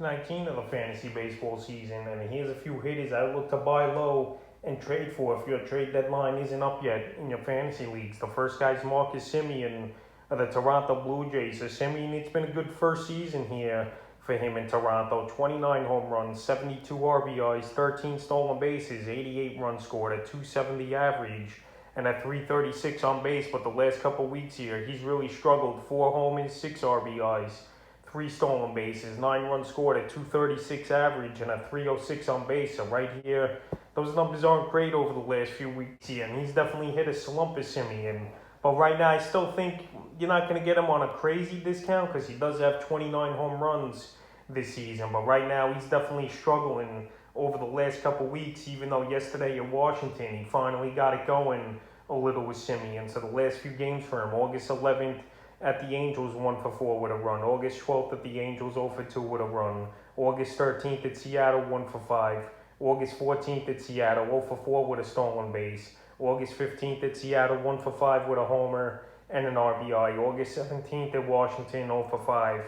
19 of the fantasy baseball season, and here's a few hitters I look to buy low and trade for if your trade deadline isn't up yet in your fantasy leagues. The first guy's Marcus Semien of the Toronto Blue Jays. So Semien, it's been a good first season here for him in Toronto. 29 home runs, 72 RBIs, 13 stolen bases, 88 runs scored, a 270 average, and a 336 on base. But the last couple weeks here, he's really struggled. 4 homers, 6 RBIs, 3 stolen bases, 9 runs scored, a 236 average, and a 306 on base. So right here, those numbers aren't great over the last few weeks here, and he's definitely hit a slump as Semien. But right now, I still think you're not going to get him on a crazy discount because he does have 29 home runs this season. But right now, he's definitely struggling over the last couple weeks, even though yesterday in Washington, he finally got it going a little with Semien. So the last few games for him, August 11th at the Angels, 1 for 4 with a run. August 12th at the Angels, 0 for 2 with a run. August 13th at Seattle, 1 for 5. August 14th at Seattle, 0 for 4 with a stolen base. August 15th at Seattle, 1 for 5 with a homer and an RBI. August 17th at Washington, 0 for 5.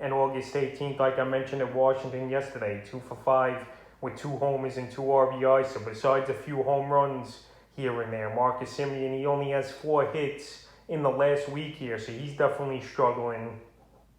And August 18th, like I mentioned at Washington yesterday, 2 for 5 with 2 homers and 2 RBIs. So besides a few home runs here and there, Marcus Semien, he only has 4 hits in the last week here, so he's definitely struggling.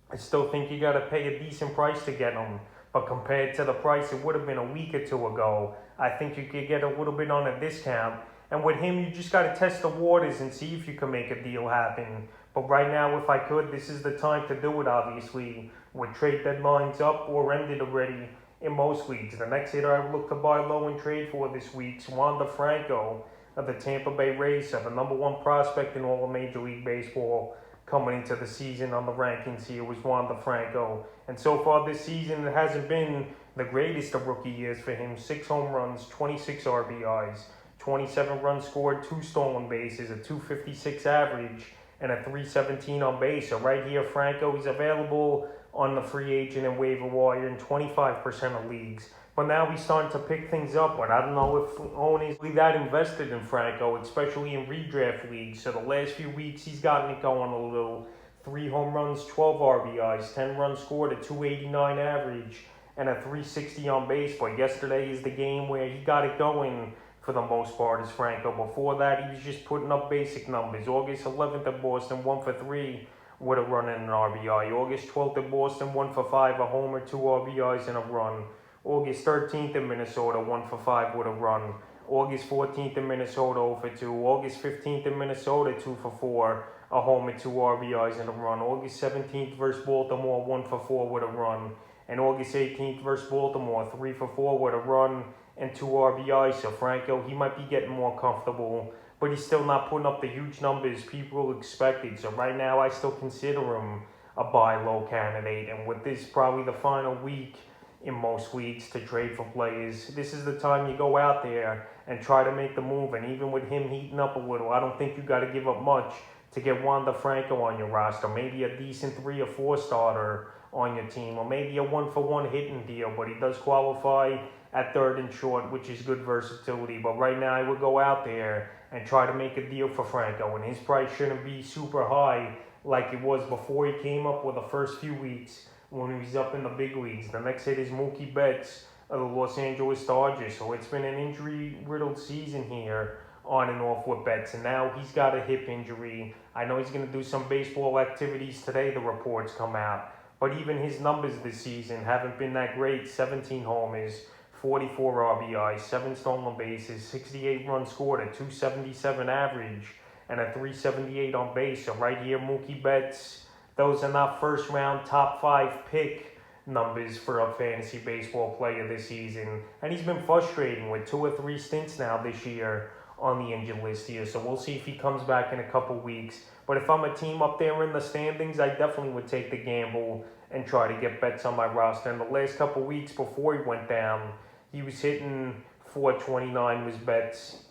I still think you got to pay a decent price to get him. But compared to the price it would have been a week or two ago, I think you could get a little bit on a discount. And with him, you just got to test the waters and see if you can make a deal happen. But right now, if I could, this is the time to do it, obviously, with trade deadlines up or ended already in most leagues. The next hitter I would look to buy low and trade for this week's Juan DeFranco of the Tampa Bay Rays, the number 1 prospect in all of Major League Baseball. Coming into the season on the rankings here was Juan DeFranco. And so far this season, it hasn't been the greatest of rookie years for him. 6 home runs, 26 RBIs, 27 runs scored, 2 stolen bases, a 256 average, and a 317 on base. So right here, Franco, he's available on the free agent and waiver wire in 25% of leagues. But now he's starting to pick things up, but I don't know if owners are that invested in Franco, especially in redraft leagues. So the last few weeks, he's gotten it going a little. 3 home runs, 12 RBIs, 10 runs scored, a 289 average, and a 360 on base. But yesterday is the game where he got it going for the most part as Franco. Before that, he was just putting up basic numbers. August 11th at Boston, 1 for 3 with a run and an RBI. August 12th at Boston, 1 for 5, a homer, 2 RBIs, and a run. August 13th in Minnesota, 1 for 5 with a run. August 14th in Minnesota, 0 for 2. August 15th in Minnesota, 2 for 4, a homer, 2 RBIs, and a run. August 17th versus Baltimore, 1 for 4 with a run. And August 18th versus Baltimore, 3 for 4 with a run and 2 RBIs. So Franco, he might be getting more comfortable, but he's still not putting up the huge numbers people expected. So right now, I still consider him a buy low candidate. And with this probably the final week in most leagues to trade for players, this is the time you go out there and try to make the move. And even with him heating up a little, I don't think you got to give up much to get Juan DeFranco on your roster. Maybe a decent 3 or 4 starter on your team, or maybe a 1-for-1 hitting deal, but he does qualify at third and short, which is good versatility. But right now, I would go out there and try to make a deal for Franco, and his price shouldn't be super high like it was before he came up with the first few weeks when he was up in the big leagues. The next hit is Mookie Betts of the Los Angeles Dodgers. So it's been an injury-riddled season here on and off with Betts, and now he's got a hip injury. I know he's going to do some baseball activities today, the reports come out, but even his numbers this season haven't been that great. 17 homers, 44 RBIs, 7 stolen bases, 68 runs scored, a 277 average, and a 378 on base. So right here, Mookie Betts, those are not first-round top 5 pick numbers for a fantasy baseball player this season. And he's been frustrating with 2 or 3 stints now this year on the injured list here. So we'll see if he comes back in a couple weeks. But if I'm a team up there in the standings, I definitely would take the gamble and try to get Betts on my roster. In the last couple weeks before he went down, he was hitting 429 was Betts.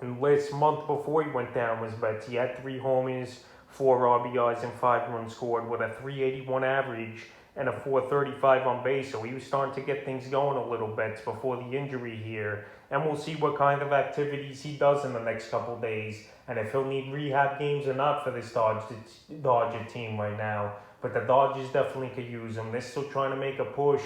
And last month before he went down was Betts. He had 3 homers, 4 RBIs, and 5 runs scored with a 381 average and a 435 on base. So he was starting to get things going a little bit before the injury here. And we'll see what kind of activities he does in the next couple days, and if he'll need rehab games or not for this Dodger team right now. but the Dodgers definitely could use him. They're still trying to make a push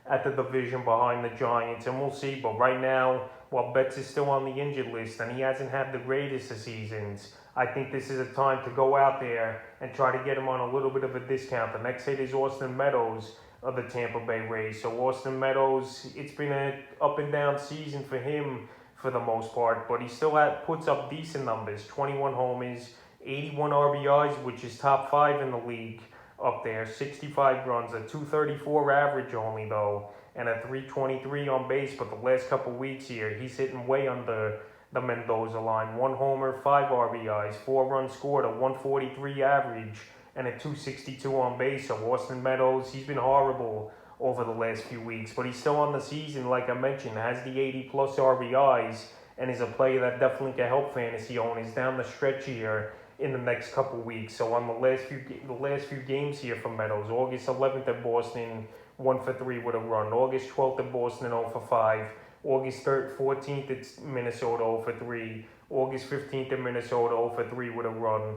at the division behind the Giants, and we'll see. But right now, while Betts is still on the injured list and he hasn't had the greatest of seasons, I think this is a time to go out there and try to get him on a little bit of a discount. The next hit is Austin Meadows of the Tampa Bay Rays. So Austin Meadows, it's been an up and down season for him for the most part, but he still puts up decent numbers: 21 homers, 81 RBIs, which is top 5 in the league up there, 65 runs, a 234 average only though, and a 323 on base. But the last couple weeks here, he's hitting way under the Mendoza line. 1 homer, 5 RBIs, 4 runs scored, a 143 average, and a 262 on base. So Austin Meadows, he's been horrible over the last few weeks, but he's still on the season, like I mentioned, has the 80 plus RBIs, and is a player that definitely can help fantasy owners down the stretch here in the next couple weeks. So on the last few games here for Meadows: August 11th at Boston, 1 for 3 with a run. August 12th at Boston, 0 for 5. August 14th at Minnesota, 0 for 3. August 15th at Minnesota, 0 for 3 with a run.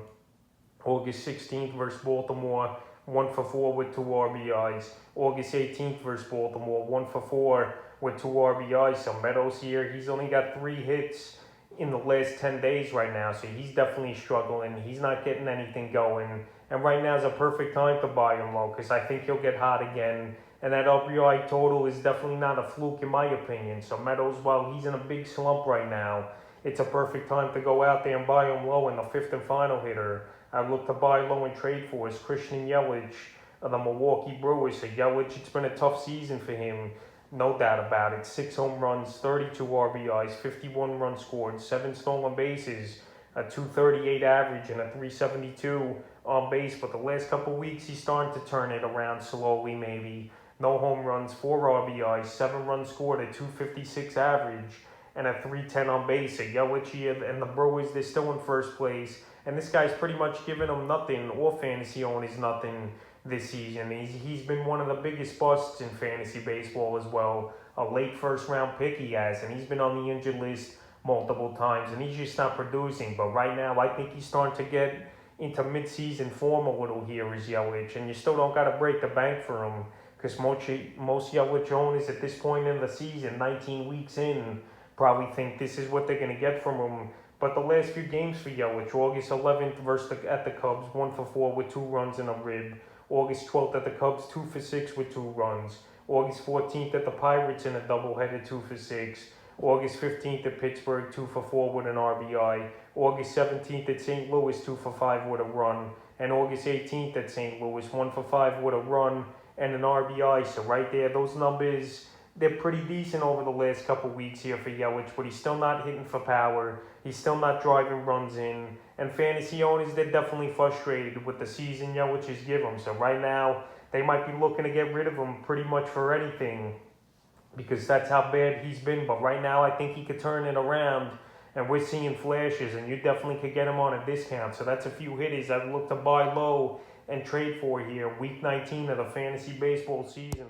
August 16th versus Baltimore, 1 for 4 with 2 RBIs. August 18th versus Baltimore, 1 for 4 with 2 RBIs. So Meadows here, he's only got 3 hits in the last 10 days right now, so he's definitely struggling. He's not getting anything going, and right now is a perfect time to buy him low, because I think he'll get hot again, and that RBI total is definitely not a fluke in my opinion. So Meadows, while he's in a big slump right now, it's a perfect time to go out there and buy him low. In the 5th and final hitter I look to buy low and trade for is Christian Yelich of the Milwaukee Brewers. So Yelich, it's been a tough season for him, no doubt about it. 6 home runs, 32 RBIs, 51 runs scored, 7 stolen bases, a 238 average, and a 372 on base. But the last couple weeks, he's starting to turn it around slowly, maybe. No home runs, 4 RBIs, 7 runs scored, a 256 average, and a 310 on base. So Yelich and the Brewers, they're still in first place. And this guy's pretty much giving them nothing, or fantasy owners nothing, this season. He's been one of the biggest busts in fantasy baseball as well. A late first round pick he has, and he's been on the injured list multiple times, and he's just not producing. But right now, I think he's starting to get into mid-season form a little here as Yelich, and you still don't got to break the bank for him, because most Yelich owners at this point in the season, 19 weeks in, probably think this is what they're going to get from him. But the last few games for Yelich: August 11th at the Cubs, 1 for 4 with 2 runs and a rib. August 12th at the Cubs, 2 for 6 with 2 runs. August 14th at the Pirates in a doubleheader, 2 for 6. August 15th at Pittsburgh, 2 for 4 with an RBI. August 17th at St. Louis, 2 for 5 with a run. And August 18th at St. Louis, 1 for 5 with a run and an RBI. So right there, those numbers, they're pretty decent over the last couple weeks here for Yelich, but he's still not hitting for power. He's still not driving runs in. And fantasy owners, they're definitely frustrated with the season Yelich is giving them. So right now, they might be looking to get rid of him pretty much for anything, because that's how bad he's been. But right now, I think he could turn it around, and we're seeing flashes, and you definitely could get him on a discount. So that's a few hitters I'd look to buy low and trade for here, week 19 of the fantasy baseball season.